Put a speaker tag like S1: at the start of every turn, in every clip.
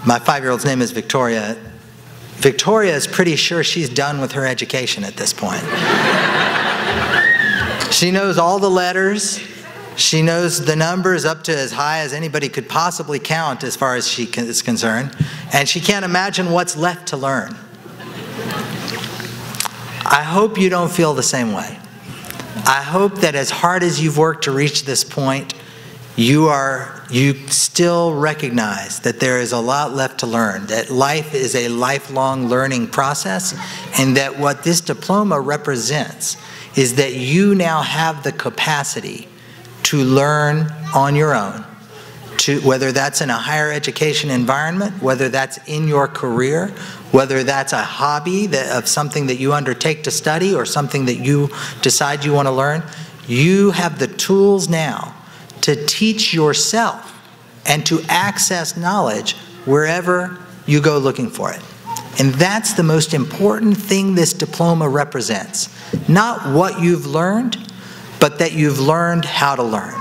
S1: My 5-year-old's name is Victoria. Victoria is pretty sure she's done with her education at this point. She knows all the letters. She knows the numbers up to as high as anybody could possibly count as far as she is concerned. And she can't imagine what's left to learn. I hope you don't feel the same way. I hope that as hard as you've worked to reach this point, you still recognize that there is a lot left to learn, that life is a lifelong learning process, and that what this diploma represents is that you now have the capacity to learn on your own, whether that's in a higher education environment, whether that's in your career, whether that's a hobby of something that you undertake to study or something that you decide you want to learn. You have the tools now to teach yourself and to access knowledge wherever you go looking for it. And that's the most important thing this diploma represents. Not what you've learned, but that you've learned how to learn.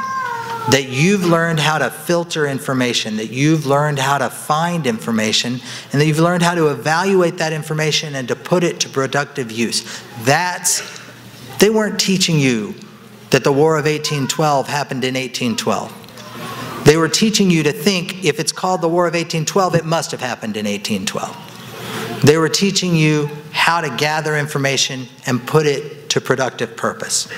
S1: That you've learned how to filter information, that you've learned how to find information, and that you've learned how to evaluate that information and to put it to productive use. They weren't teaching you that the War of 1812 happened in 1812. They were teaching you to think, if it's called the War of 1812, it must have happened in 1812. They were teaching you how to gather information and put it to productive purpose.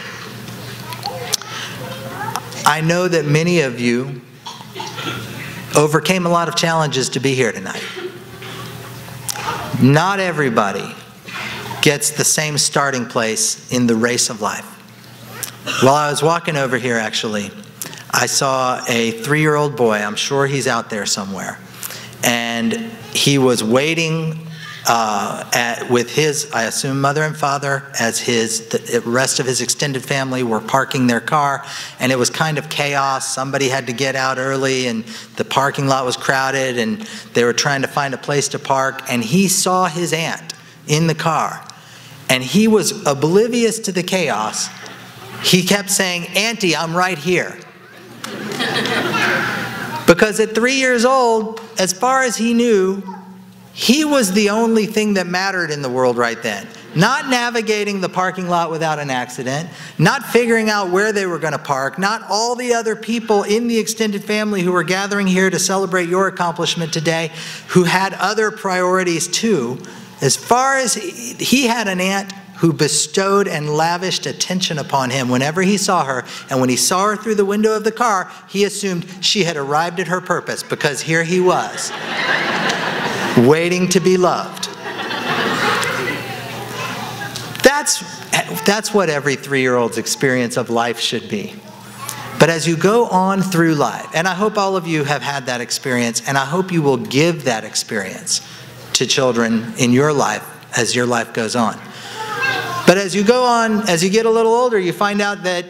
S1: I know that many of you overcame a lot of challenges to be here tonight. Not everybody gets the same starting place in the race of life. While I was walking over here, actually, I saw a 3-year-old boy. I'm sure he's out there somewhere. And he was waiting with his, I assume, mother and father, as the rest of his extended family were parking their car. And it was kind of chaos. Somebody had to get out early, and the parking lot was crowded, and they were trying to find a place to park. And he saw his aunt in the car. And he was oblivious to the chaos. He kept saying, "Auntie, I'm right here." Because at 3 years old, as far as he knew, he was the only thing that mattered in the world right then. Not navigating the parking lot without an accident, not figuring out where they were going to park, not all the other people in the extended family who were gathering here to celebrate your accomplishment today, who had other priorities too. As far as he had an aunt who bestowed and lavished attention upon him whenever he saw her, and when he saw her through the window of the car, he assumed she had arrived at her purpose, because here he was, waiting to be loved. That's what every 3-year-old's experience of life should be. But as you go on through life, and I hope all of you have had that experience, and I hope you will give that experience to children in your life as your life goes on. But as you go on, as you get a little older, you find out that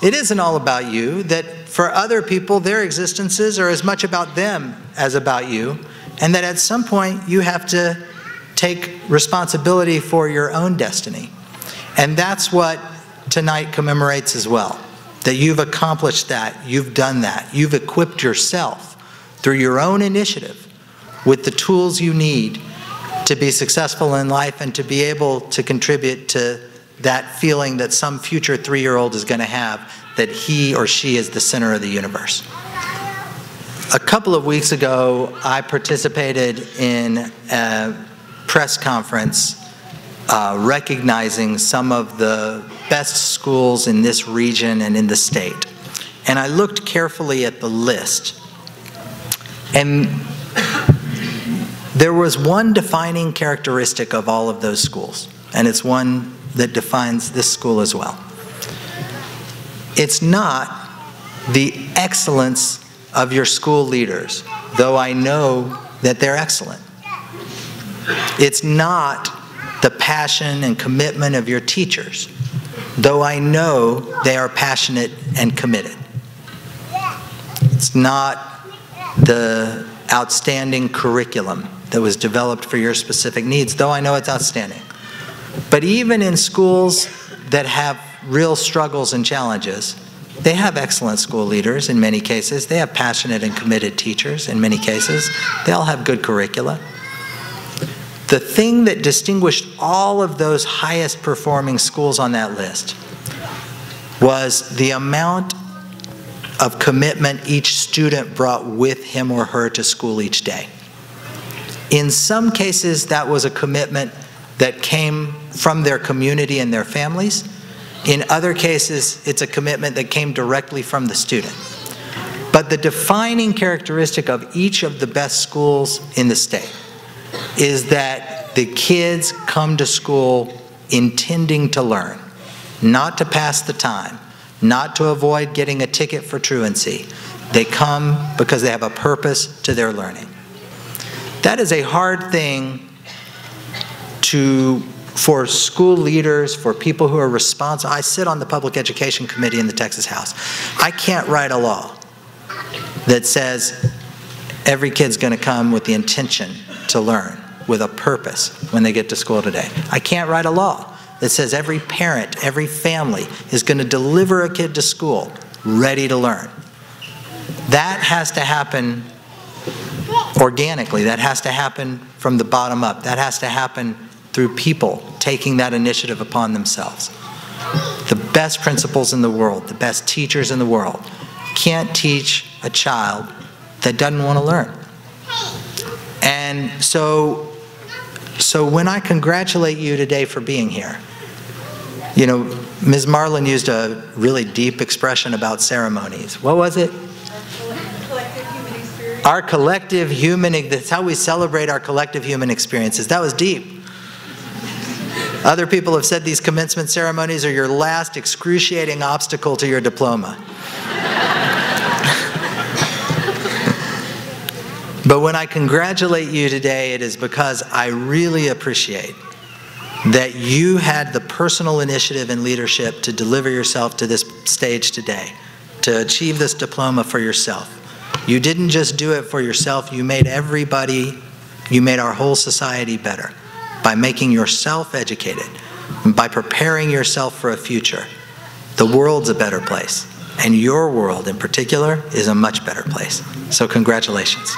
S1: it isn't all about you, that for other people, their existences are as much about them as about you, and that at some point you have to take responsibility for your own destiny. And that's what tonight commemorates as well, that you've accomplished that, you've done that, you've equipped yourself through your own initiative with the tools you need to be successful in life and to be able to contribute to that feeling that some future 3-year-old is going to have, that he or she is the center of the universe. A couple of weeks ago, I participated in a press conference recognizing some of the best schools in this region and in the state. And I looked carefully at the list. And there was one defining characteristic of all of those schools, and it's one that defines this school as well. It's not the excellence of your school leaders, though I know that they're excellent. It's not the passion and commitment of your teachers, though I know they are passionate and committed. It's not the outstanding curriculum that was developed for your specific needs, though I know it's outstanding. But even in schools that have real struggles and challenges, They have excellent school leaders in many cases. They have passionate and committed teachers in many cases. They all have good curricula. The thing that distinguished all of those highest performing schools on that list was the amount of commitment each student brought with him or her to school each day. In some cases, that was a commitment that came from their community and their families. In other cases, it's a commitment that came directly from the student. But the defining characteristic of each of the best schools in the state is that the kids come to school intending to learn, not to pass the time, not to avoid getting a ticket for truancy. They come because they have a purpose to their learning. That is a hard thing for school leaders, for people who are responsible. I sit on the Public Education Committee in the Texas House. I can't write a law that says every kid's going to come with the intention to learn, with a purpose when they get to school today. I can't write a law that says every parent, every family is going to deliver a kid to school ready to learn. That has to happen organically. That has to happen from the bottom up. That has to happen through people taking that initiative upon themselves. The best principals in the world, the best teachers in the world, can't teach a child that doesn't want to learn. And so when I congratulate you today for being here, you know, Ms. Marlin used a really deep expression about ceremonies. What was it? Our collective human, that's how we celebrate our collective human experiences. That was deep. Other people have said these commencement ceremonies are your last excruciating obstacle to your diploma. But when I congratulate you today, it is because I really appreciate that you had the personal initiative and leadership to deliver yourself to this stage today, to achieve this diploma for yourself. You didn't just do it for yourself, you made everybody, you made our whole society better by making yourself educated, and by preparing yourself for a future. The world's a better place, and your world in particular is a much better place. So congratulations.